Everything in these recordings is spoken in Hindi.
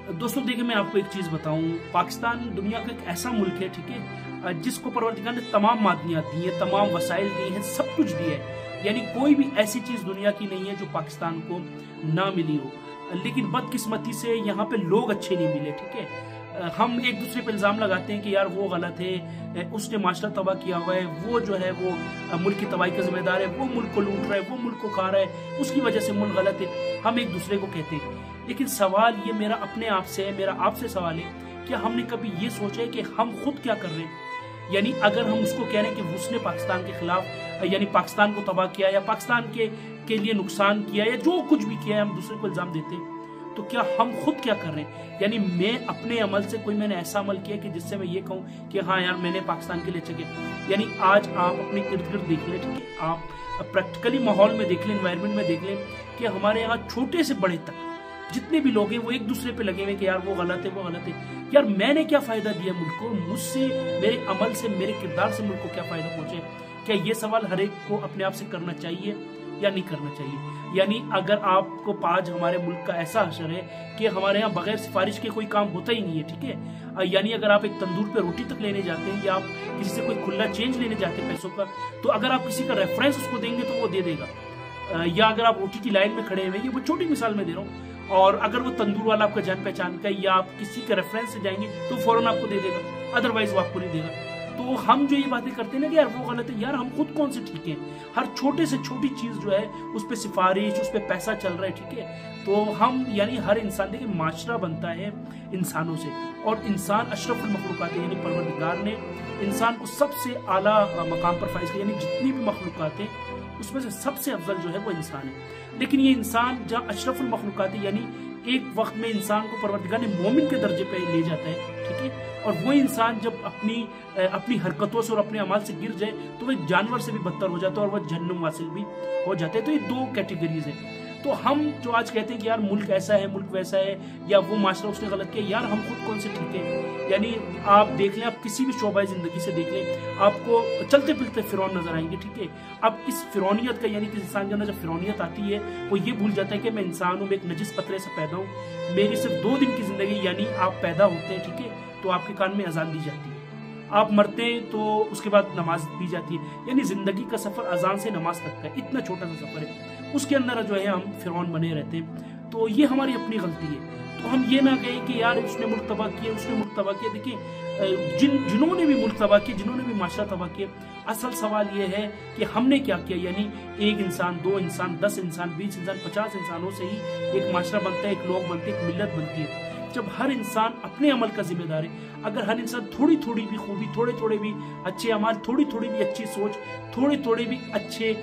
दोस्तों देखिए, मैं आपको एक चीज बताऊं, पाकिस्तान दुनिया का एक ऐसा मुल्क है, ठीक है, जिसको परवरदिगार ने तमाम मादनियात दी है, तमाम वसाइल दी हैं, सब कुछ दिया है। यानी कोई भी ऐसी चीज दुनिया की नहीं है जो पाकिस्तान को ना मिली हो। लेकिन बदकिस्मती से यहाँ पे लोग अच्छे नहीं मिले, ठीक है। हम एक दूसरे पे इल्जाम लगाते हैं कि यार वो गलत है, उसने माशरा तबाह किया हुआ है, वो जो है वो मुल्क की तबाही का जिम्मेदार है, वो मुल्क को लूट रहा है, वो मुल्क को खा रहा है, उसकी वजह से मुल्क गलत है। हम एक दूसरे को कहते हैं। लेकिन सवाल ये मेरा अपने आप से है, मेरा आपसे सवाल है, क्या हमने कभी ये सोचा है कि हम खुद क्या कर रहे हैं? यानी अगर हम उसको कह रहे हैं कि उसने पाकिस्तान के खिलाफ यानी पाकिस्तान को तबाह किया या पाकिस्तान के लिए नुकसान किया या जो कुछ भी किया है, हम दूसरे को इल्जाम देते हैं, तो क्या हम खुद क्या कर रहे हैं? यानी मैं अपने अमल से मैंने ऐसा अमल किया कि जिससे मैं ये कहूं कि हाँ यार मैंने पाकिस्तान के लिए अच्छा किया। यानी आज आप अपने इर्द गिर्द देख लें, ठीक है, आप प्रैक्टिकली माहौल में देख लें, एनवायरमेंट में देख लें कि हमारे यहाँ छोटे से बड़े तक जितने भी लोग हैं वो एक दूसरे पे लगे हुए कि यार वो गलत है, वो गलत है। यार मैंने क्या फायदा दिया मुल्क को? मुझसे, मेरे अमल से, मेरे किरदार से मुल्क को क्या फायदा पहुंचे? क्या ये सवाल हर एक को अपने आप से करना चाहिए या नहीं करना चाहिए? यानी अगर आपको आज हमारे मुल्क का ऐसा असर है कि हमारे यहाँ बगैर सिफारिश के कोई काम होता ही नहीं है, ठीक है। यानी अगर आप एक तंदूर पे रोटी तक लेने जाते हैं या आप किसी से कोई खुला चेंज लेने जाते हैं पैसों का, तो अगर आप किसी का रेफरेंस उसको देंगे तो वो दे देगा। या अगर आप रोटी की लाइन में खड़े हुए, ये वो छोटी मिसाल में दे रहा हूँ, और अगर वो तंदूर वाला आपका जान पहचान का या आप किसी के रेफरेंस से जाएंगे तो फौरन आपको दे देगा, अदरवाइज वो आपको नहीं देगा। तो हम जो ये बातें करते हैं ना कि यार वो गलत है, यार हम खुद कौन से ठीक है? हर छोटे से छोटी चीज जो है उस पर सिफारिश, उस पर पैसा चल रहा है, ठीक है। तो हम यानी हर इंसान, देखिए माशरा बनता है इंसानों से, और इंसान अशरफुल मखलूकात है। यानी परवरदिगार ने इंसान को सबसे आला मकाम पर फाइज किया। यानी जितनी भी मखलूकात है उसमें से सबसे अफजल जो है वो इंसान है। लेकिन ये इंसान जहाँ अशरफुल मखलूकात है, यानी एक वक्त में इंसान को परवरदिगार ने मोमिन के दर्जे पे ले जाता है, ठीक है। और वो इंसान जब अपनी हरकतों से और अपने अमाल से गिर जाए तो वो एक जानवर से भी बदतर हो जाता है और वह जहन्नुम वासिल भी हो जाते हैं। तो ये दो कैटेगरीज है। तो हम जो आज कहते हैं कि यार मुल्क ऐसा है, मुल्क वैसा है, या वो माशरा उसने गलत किया, यार हम खुद कौन से ठीक है? यानी आप देख लें, आप किसी भी शोबा जिंदगी से देख लें, आपको चलते फिरते फिरौन नजर आएंगे, ठीक है। अब इस फिरौनियत का, यानी कि इंसान के अंदर जब फिरौनियत आती है वो ये भूल जाता है कि मैं इंसान हूँ, मैं एक नजिस पतरे से पैदा हूँ, मेरी सिर्फ 2 दिन की जिंदगी। यानी आप पैदा होते हैं, ठीक है, तो आपके कान में अजान दी जाती है, आप मरते हैं तो उसके बाद नमाज दी जाती है। यानी जिंदगी का सफर अजान से नमाज तक का इतना छोटा सा सफर है, उसके अंदर जो है हम फिरौन बने रहते हैं। तो ये हमारी अपनी गलती है। तो हम ये ना कहें कि यार उसने मुल्क तबाह किया, उसने मुल्क तबाह किया। देखिए जिन्होंने भी मुल्क तबाह किया, जिन्होंने भी माशरा तबाह किया, असल सवाल ये है कि हमने क्या किया। यानी 1 इंसान, 2 इंसान, 10 इंसान, 20 इंसान, 50 इंसानों से ही एक माशरा बनता है, एक लोग बनते हैं, एक मिल्लत बनती है। जब हर इंसान अपने अमल का जिम्मेदार है, अगर हर इंसान थोड़ी थोड़ी भी खूबी, थोड़े थोड़े भी अच्छे अमाल, थोड़ी थोड़ी भी अच्छी सोच, थोड़े थोड़े भी अच्छे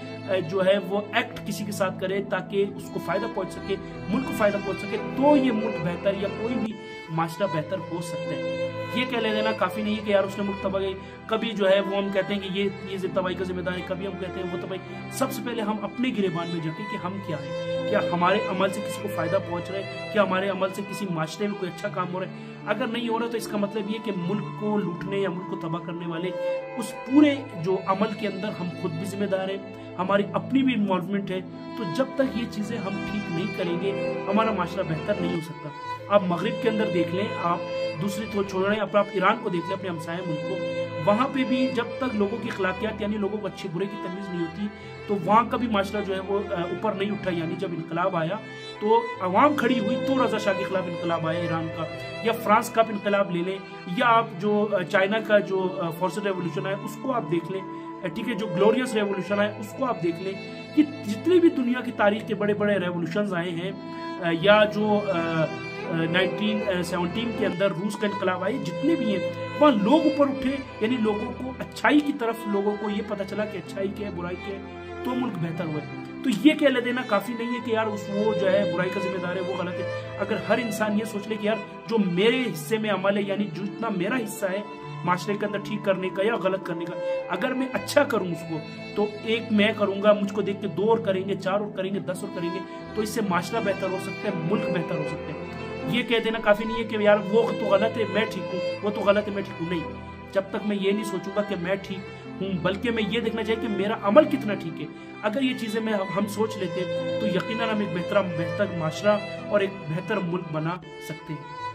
जो है वो एक्ट किसी के साथ करे ताकि उसको फायदा पहुंच सके, मुल्क को फायदा पहुंच सके, तो ये मुल्क बेहतर या कोई भी माशरा बेहतर हो सकता है। ये कह लेना काफी नहीं है कि यार उसने मुल्क तबाह गई। कभी जो है वो हम कहते हैं कि ये तबाही का जिम्मेदार है, कभी हम कहते हैं वो तबाही। सबसे पहले हम अपने गिरेबान में जाके कि हम क्या है, क्या हमारे अमल से किसी को फायदा पहुंच रहा है, क्या हमारे अमल से किसी माशरे में कोई अच्छा काम हो रहा है। अगर नहीं हो रहा तो इसका मतलब ये कि मुल्क को लूटने या मुल्क को तबाह करने वाले उस पूरे जो अमल के अंदर हम खुद भी जिम्मेदार हैं, हमारी अपनी भी इन्वॉल्वमेंट है। तो जब तक ये चीजें हम ठीक नहीं करेंगे, हमारा माशरा बेहतर नहीं हो सकता। आप मगरिब के अंदर देख लें, आप दूसरी तो छोड़ रहे हैं, आप ईरान को देख लें, अपने हमसाया मुल्क को, वहां पे भी जब तक लोगों की अखलाकियात यानी लोगों को अच्छे बुरे की तमीज नहीं होती, तो वहां का भी माशरा जो है वो ऊपर नहीं उठा। यानी जब इनकलाब आया तो अवाम खड़ी हुई, तो रजा शाह के खिलाफ इनकलाब आया ईरान का, या फ्रांस का इनकलाब ले लें, या आप जो चाइना का जो फोर्सेज रेवोल्यूशन है उसको आप देख लें, ठीक है, जो ग्लोरियस रेवोल्यूशन है उसको आप देख लें, कि जितने भी दुनिया की तारीख के बड़े बड़े रेवोल्यूशंस आए हैं, या जो 1917 के अंदर रूस का इनकलाब आए, जितने भी हैं वहाँ लोग ऊपर उठे। यानी लोगों को अच्छाई की तरफ, लोगों को ये पता चला कि अच्छाई क्या है, बुराई क्या है, तो मुल्क बेहतर हुआ। तो ये कह देना काफी नहीं है कि यार वो जो है बुराई का जिम्मेदार है, वो गलत है। अगर हर इंसान ये सोच ले कि यार जो मेरे हिस्से में अमल है, यानी जितना मेरा हिस्सा है माशरे के अंदर ठीक करने का या गलत करने का, अगर मैं अच्छा करूं उसको, तो एक मैं करूंगा, मुझको देख के 2 और करेंगे, 4 और करेंगे, 10 और करेंगे, तो इससे माशरा बेहतर हो सकता है, मुल्क बेहतर हो सकता है। ये कह देना काफी नहीं है कि यार वो तो गलत है मैं ठीक हूँ, वो तो गलत है मैं ठीक हूँ। नहीं, जब तक मैं ये नहीं सोचूंगा कि मैं ठीक हूँ, बल्कि मैं ये देखना चाहिए कि मेरा अमल कितना ठीक है। अगर ये चीजें हम सोच लेते तो यकीनन हम एक बेहतर माशरा और एक बेहतर मुल्क बना सकते हैं।